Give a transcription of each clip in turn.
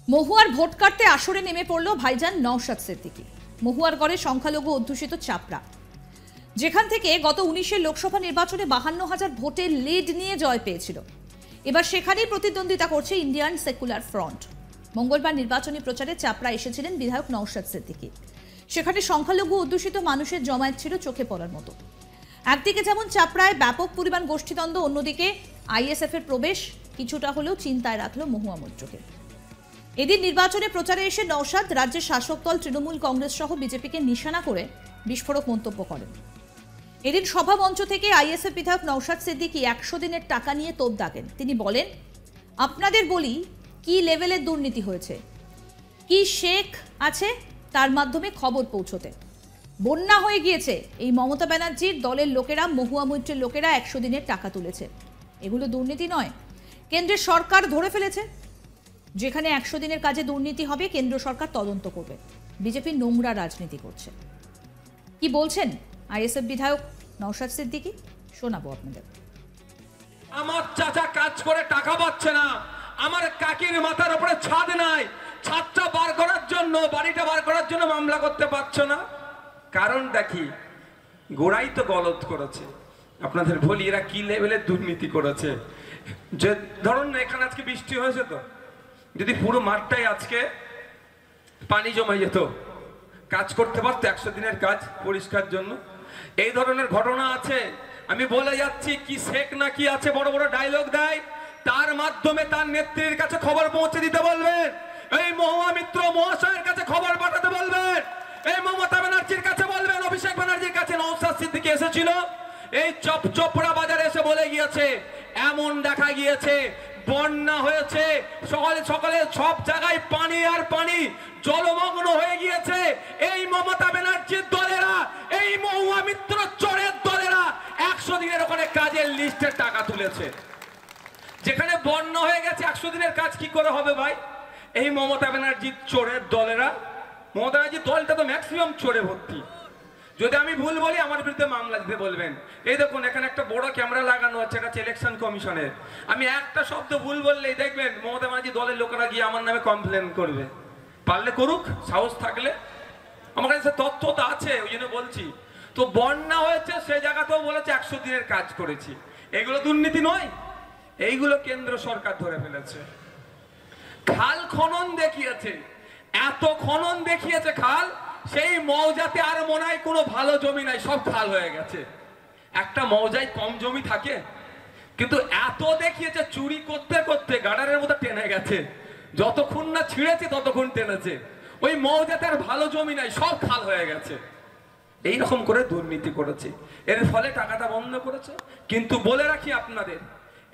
মহুয়ার ভোট কাটতে আসরে নেমে পড়ল ভাইজান নওশাদ সিদ্দিকী। মহুয়ার গড়ে সংখ্যালঘু অধ্যুষিত চাপড়া, যেখান থেকে গত 19-এর লোকসভা নির্বাচনে 52,000 ভোটের লিড নিয়ে জয় পেয়েছিল। এবার সেখানেই প্রতিদ্বন্দ্বিতা করছে ইন্ডিয়ান সেকুলার ফ্রন্ট। মঙ্গলবার নির্বাচনী প্রচারে চাপড়া এসেছিলেন বিধায়ক নওশাদ সিদ্দিকী। সেখানে সংখ্যালঘু অধ্যুষিত মানুষের জমায়েত ছিল চোখে পড়ার মতো। একদিকে যেমন চাপড়ায় ব্যাপক পরিমাণ গোষ্ঠীদ্বন্দ্ব, অন্যদিকে আইএসএফ এর প্রবেশ কিছুটা হলেও চিন্তায় রাখল মহুয়া মৈত্রকে। এদিন নির্বাচনে প্রচারে এসে নওশাদ রাজ্যের শাসক দল তৃণমূল কংগ্রেস সহ বিজেপিকে নিশানা করে বিস্ফোরক মন্তব্য করেন। এদিন সভা মঞ্চ থেকে আইএসএফ বিধায়ক নওশাদ সিদ্দিকী 100 দিনের টাকা নিয়ে তোপ দাগেন। তিনি বলেন, আপনাদের বলি কি লেভেলের দুর্নীতি হয়েছে, কি শেখ আছে তার মাধ্যমে খবর পৌঁছতে। বন্যা হয়ে গিয়েছে, এই মমতা ব্যানার্জির দলের লোকেরা, মহুয়া মৈত্রের লোকেরা 100 দিনের টাকা তুলেছে। এগুলো দুর্নীতি নয়, কেন্দ্রের সরকার ধরে ফেলেছে। যেখানে 100 দিনের কাজে দুর্নীতি হবে কেন্দ্র সরকার তদন্ত করবে। বিজেপি নোংরা রাজনীতি করছে। কি বলছেন আইএসএফ বিধায়ক নওশাদ সিদ্দিকী, শোনাবো আপনাদের। আমার চাচা কাজ করে টাকা পাচ্ছে না, আমার কাকির মাথার উপরে ছাদ নাই, ছাদটা বার করার জন্য, বাড়িটা বার করার জন্য মামলা করতে পারছো না। কারণটা কি? গোড়াই তো গলত করেছে। আপনাদের বলি এরা কি লেভেলের দুর্নীতি করেছে। যে ধরুন এখানে আজকে বৃষ্টি হয়েছে, তো যদি পুরো মাঠটাই আজকে পানি জমে যেত, কাজ করতে পারতো 100 দিনের কাজ পরিষ্কার জন্য। এই ধরনের ঘটনা আছে। আমি বলে যাচ্ছি, কি শেখ না কি আছে বড় বড় ডায়লগ দেয়, তার মাধ্যমে তার নেত্রীর কাছে খবর পৌঁছে দিতে বলবেন। এই মহুয়া মিত্র মহাশয়ের কাছে খবর পাঠাতে বলবেন। এই মমতা ব্যানার্জির কাছে বলবেন, অভিষেক ব্যানার্জির কাছে নওশাদ সিদ্দিকী এসেছিল, এই চপচপড়া বাজারে এসে বলে গিয়েছে, এমন দেখা গিয়েছে বন্যা হয়েছে, সকালে সকালে সব জায়গায় পানি আর পানি, জলমগ্ন হয়ে গিয়েছে। এই মমতা ব্যানার্জির দলেরা, এই মহুয়া মিত্র চোরের দলেরা 100 দিনের ওখানে কাজের লিস্টের টাকা তুলেছে। যেখানে বন্যা হয়ে গেছে 100 দিনের কাজ কি করে হবে ভাই? এই মমতা ব্যানার্জির চোরের দলেরা, মমতা ব্যানার্জির দলটা তো ম্যাক্সিমাম চোরে ভর্তি। যদি আমি ভুল বলি আমার বিরুদ্ধে মামলা দিতে বলবেন। এই দেখুন এখানে একটা বড় ক্যামেরা লাগানো আছে, এটা ইলেকশন কমিশনের। আমি একটা শব্দ ভুল বললেই দেখবেন মমতা ব্যানার্জি দলের লোকেরা গিয়ে আমার নামে কমপ্লেন করবে। পারলে করুক, সাহস থাকলে। আমার কাছে তথ্যটা আছে, ওই জন্য বলছি। তো বন্যা হয়েছে সে জায়গাতেও বলেছে 100 দিনের কাজ করেছি। এগুলো দুর্নীতি নয়? এইগুলো কেন্দ্র সরকার ধরে ফেলেছে। খাল খনন দেখিয়েছে, এত খনন দেখিয়েছে খাল, সেই মৌজাতে আর মনে হয় কোনো ভালো জমি নাই, সব খাল হয়ে গেছে। একটা মৌজায় কম জমি থাকে, কিন্তু এত দেখিয়েছে, চুরি করতে করতে গাডারের মতো টেনে গেছে। যতক্ষণ না ছিঁড়েছে ততক্ষণ টেনেছে। ওই মৌজাতে আর ভালো জমি নাই, সব খাল হয়ে গেছে। এইরকম করে দুর্নীতি করেছে, এর ফলে টাকাটা বন্ধ করেছে। কিন্তু বলে রাখি আপনাদের,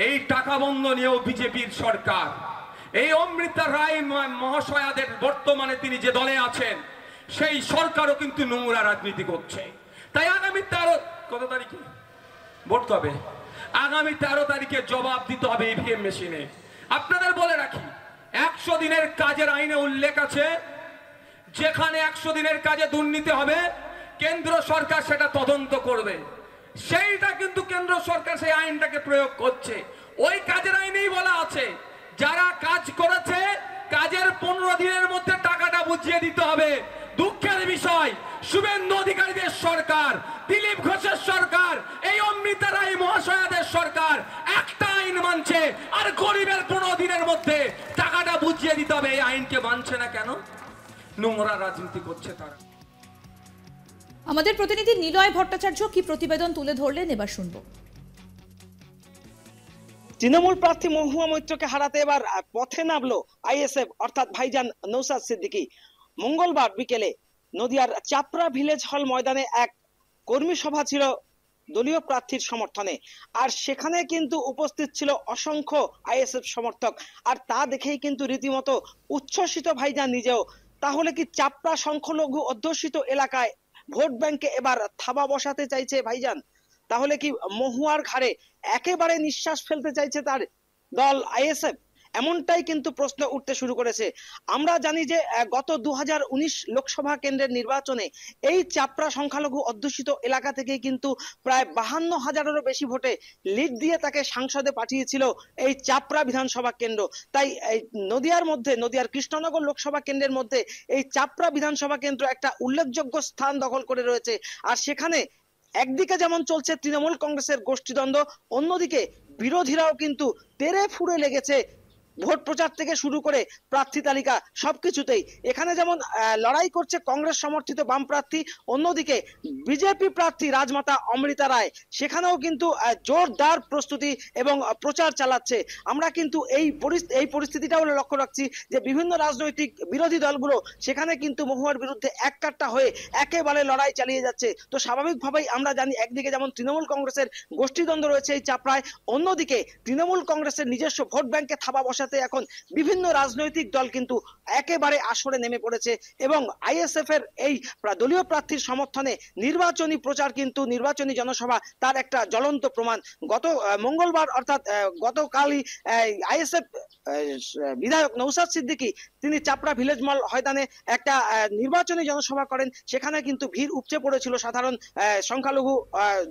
এই টাকা বন্ধ নিয়েও বিজেপির সরকার, এই অমৃতা রায় মহাশয়াদের বর্তমানে তিনি যে দলে আছেন, সেই সরকারও কিন্তু নোংরা রাজনীতি করছে। তাই আগামী 13 কত তারিখে ভোট হবে, আগামী 13 তারিখে জবাব দিতে হবে ইভিএম মেশিনে। আপনাদের বলে রাখি, 100 দিনের কাজের আইনে উল্লেখ আছে, যেখানে 100 দিনের কাজে দুর্নীতি হবে কেন্দ্র সরকার সেটা তদন্ত করবে। সেইটা কিন্তু কেন্দ্র সরকার সেই আইনটাকে প্রয়োগ করছে। ওই কাজের আইনেই বলা আছে, যারা কাজ করেছে কাজের 15 দিনের মধ্যে টাকাটা বুঝিয়ে দিতে হবে। দুঃখের বিষয়, শুভেন্দু অধিকারীদের সরকার, দিলীপ ঘোষের সরকার, এই অমৃতা রায় মহাশয়াদের সরকার একটা আইন মানছে, আর গরিবের 15 দিনের মধ্যে টাকাটা বুঝিয়ে দিতে হবে। এই আইনকে মানছে না কেন? নোংরা রাজনীতি করছে তারা। আমাদের প্রতিনিধি নিলয় ভট্টাচার্য কি প্রতিবেদন তুলে ধরলেন, এবার শুনবো। তৃণমূল প্রার্থী মহুয়া মৈত্রকে হারাতে এবার পথে নামলো আইএসএফ অর্থাৎ ভাইজান নওশাদ সিদ্দিকী। মঙ্গলবার বিকেলে নদিয়ার চাপড়া ভিলেজ হল ময়দানে এক কর্মী সভা ছিল দলীয় প্রার্থীর সমর্থনে, আর সেখানে কিন্তু উপস্থিত ছিল অসংখ্য আইএসএফ সমর্থক। আর তা দেখেই কিন্তু রীতিমতো উচ্ছ্বসিত ভাইজান নিজেও। তাহলে কি চাপড়া সংখ্যালঘু অধ্যুষিত এলাকায় ভোট ব্যাংকে এবার থাবা বসাতে চাইছে ভাইজান? তাহলে কি মহুয়ার ঘাড়ে একেবারে নিঃশ্বাস ফেলতে চাইছে তার দল আইএসএফ? এমনটাই কিন্তু প্রশ্ন উঠতে শুরু করেছে। আমরা জানি যে গত 2019 লোকসভা কেন্দ্রের নির্বাচনে এই চাপড়া সংখ্যালঘু অধ্যুষিত এলাকা থেকে কিন্তু প্রায় 52,000-এরও বেশি ভোটে লিড দিয়ে তাকে সংসদে পাঠিয়েছিল এই চাপড়া বিধানসভা কেন্দ্র। তাই এই নদিয়ার কৃষ্ণনগর লোকসভা কেন্দ্রের মধ্যে এই চাপড়া বিধানসভা কেন্দ্র একটা উল্লেখযোগ্য স্থান দখল করে রয়েছে। আর সেখানে একদিকে যেমন চলছে তৃণমূল কংগ্রেসের গোষ্ঠীদ্বন্দ্ব, অন্যদিকে বিরোধীরাও কিন্তু তেড়ে ফুঁড়ে লেগেছে ভোট প্রচার থেকে শুরু করে প্রার্থী তালিকা সবকিছুতেই। এখানে যেমন লড়াই করছে কংগ্রেস সমর্থিত বাম প্রার্থী, অন্যদিকে বিজেপি প্রার্থী রাজমাতা অমৃতা রায় সেখানেও কিন্তু জোরদার প্রস্তুতি এবং প্রচার চালাচ্ছে। আমরা কিন্তু এই পরিস্থিতিটাও লক্ষ্য রাখছি যে বিভিন্ন রাজনৈতিক বিরোধী দলগুলো সেখানে কিন্তু মহুয়ার বিরুদ্ধে এককাট্টা হয়ে একেবারে লড়াই চালিয়ে যাচ্ছে। তো স্বাভাবিকভাবেই আমরা জানি একদিকে যেমন তৃণমূল কংগ্রেসের গোষ্ঠীদ্বন্দ্ব রয়েছে এই চাপড়ায়, অন্যদিকে তৃণমূল কংগ্রেসের নিজস্ব ভোট ব্যাংকে থাবা বসাতে এখন বিভিন্ন রাজনৈতিক দল কিন্তু একেবারে আসরে নেমে পড়েছে এবং আইএসএফ এর এই দলীয় প্রার্থীর সমর্থনে নির্বাচনী প্রচার কিন্তু নির্বাচনী জনসভা তার একটা জ্বলন্ত প্রমাণ। গত মঙ্গলবার অর্থাৎ গতকালই আইএসএফ বিধায়ক নৌসাদ সিদ্দিকী তিনি চাপড়া ভিলেজ মল ময়দানে একটা নির্বাচনী জনসভা করেন। সেখানে কিন্তু ভিড় উপচে পড়েছিল সাধারণ সংখ্যালঘু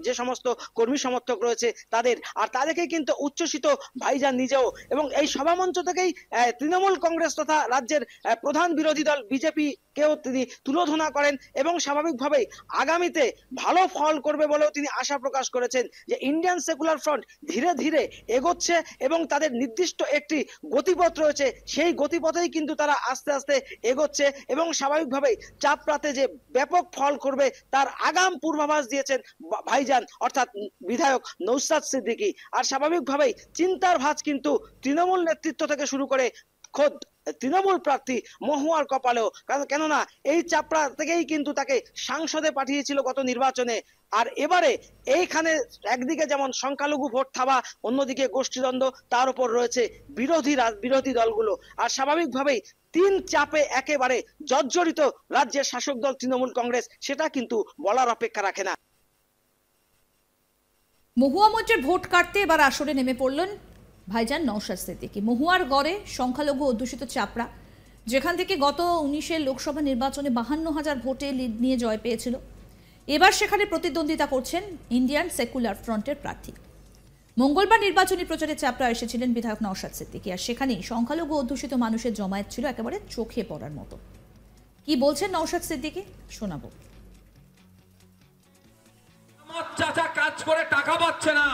যে সমস্ত কর্মী সমর্থক রয়েছে তাদের, আর তাদেরকে কিন্তু উচ্ছ্বসিত ভাইজান নিজেও। এবং এই সভামঞ্চ থেকেই তৃণমূল কংগ্রেস তথা রাজ্যের প্রধান বিরোধী দল বিজেপি কেও তিনি তুলোধনা করেন এবং স্বাভাবিকভাবেই আগামীতে ভালো ফল করবে বলেও তিনি আশা প্রকাশ করেছেন যে ইন্ডিয়ান সেকুলার ফ্রন্ট ধীরে ধীরে এগোচ্ছে এবং তাদের নির্দিষ্ট একটি গতিপথ রয়েছে, সেই গতিপথেই কিন্তু তারা আস্তে আস্তে এগোচ্ছে এবং স্বাভাবিকভাবেই চাপড়াতে যে ব্যাপক ফল করবে তার আগাম পূর্বাভাস দিয়েছেন ভাইজান অর্থাৎ বিধায়ক নৌসাদ সিদ্দিকী। আর স্বাভাবিকভাবেই চিন্তার ভাঁজ কিন্তু তৃণমূল নেতৃত্ব থেকে শুরু করে খোদ তৃণমূল প্রার্থী মহুয়ার কপালেও, কেননা এই চাপড়া থেকেই কিন্তু তাকে সংসদে পাঠিয়েছিল গত নির্বাচনে। আর এবারে এইখানে একদিকে যেমন সংখ্যালঘু ভোট থাবা, অন্যদিকে গোষ্ঠীদ্বন্দ্ব, তার উপর রয়েছে বিরোধী দলগুলো। আর স্বাভাবিকভাবেই তিন চাপে একেবারে জর্জরিত রাজ্যের শাসক দল তৃণমূল কংগ্রেস, সেটা কিন্তু বলার অপেক্ষা রাখে না। মহুয়া মৈত্রের ভোট কাটতে এবার আসরে নেমে পড়লেন ভাইজান নওশাদ সিদ্দিকী। মহুয়ার গড়ে সংখ্যালঘু অধ্যুষিত চাপড়া, যেখান থেকে গত 19-এর লোকসভা নির্বাচনে 52,000 ভোটে লিড নিয়ে জয় পেয়েছিল, এবার সেখানে প্রতিদ্বন্দ্বিতা করছেন ইন্ডিয়ান সেকুলার ফ্রন্টের প্রার্থী। মঙ্গলবার নির্বাচনী প্রচারে চাপড়া এসেছিলেন বিধায়ক নওশাদ সিদ্দিকী, আর সেখানেই সংখ্যালঘু অধ্যুষিত মানুষের জমায়েত ছিল একেবারে চোখে পড়ার মতো। কি বলছেন নওশাদ সিদ্দিকী শোনাবো। আমার চাচা কাজ করে টাকা পাচ্ছে না,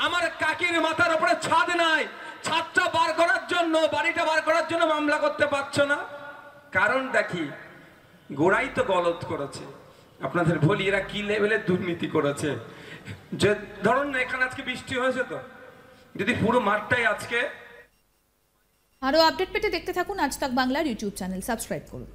আমার কাকির মাথার উপরে ছাদ নাই, ছাদটা বার করার জন্য বাড়িটা বার করার জন্য মামলা করতে পারছো না। কারণটা কি? গোড়াই তো গলত করেছে। আপনাদের বলি এরা কি লেভেলের দুর্নীতি করেছে। যে ধরুন এখানে আজকে বৃষ্টি হয়েছে, তো যদি পুরো মাঠটাই আজকে। আরো আপডেট পেতে দেখতে থাকুন আজ তাক বাংলার ইউটিউব চ্যানেল, সাবস্ক্রাইব করুন।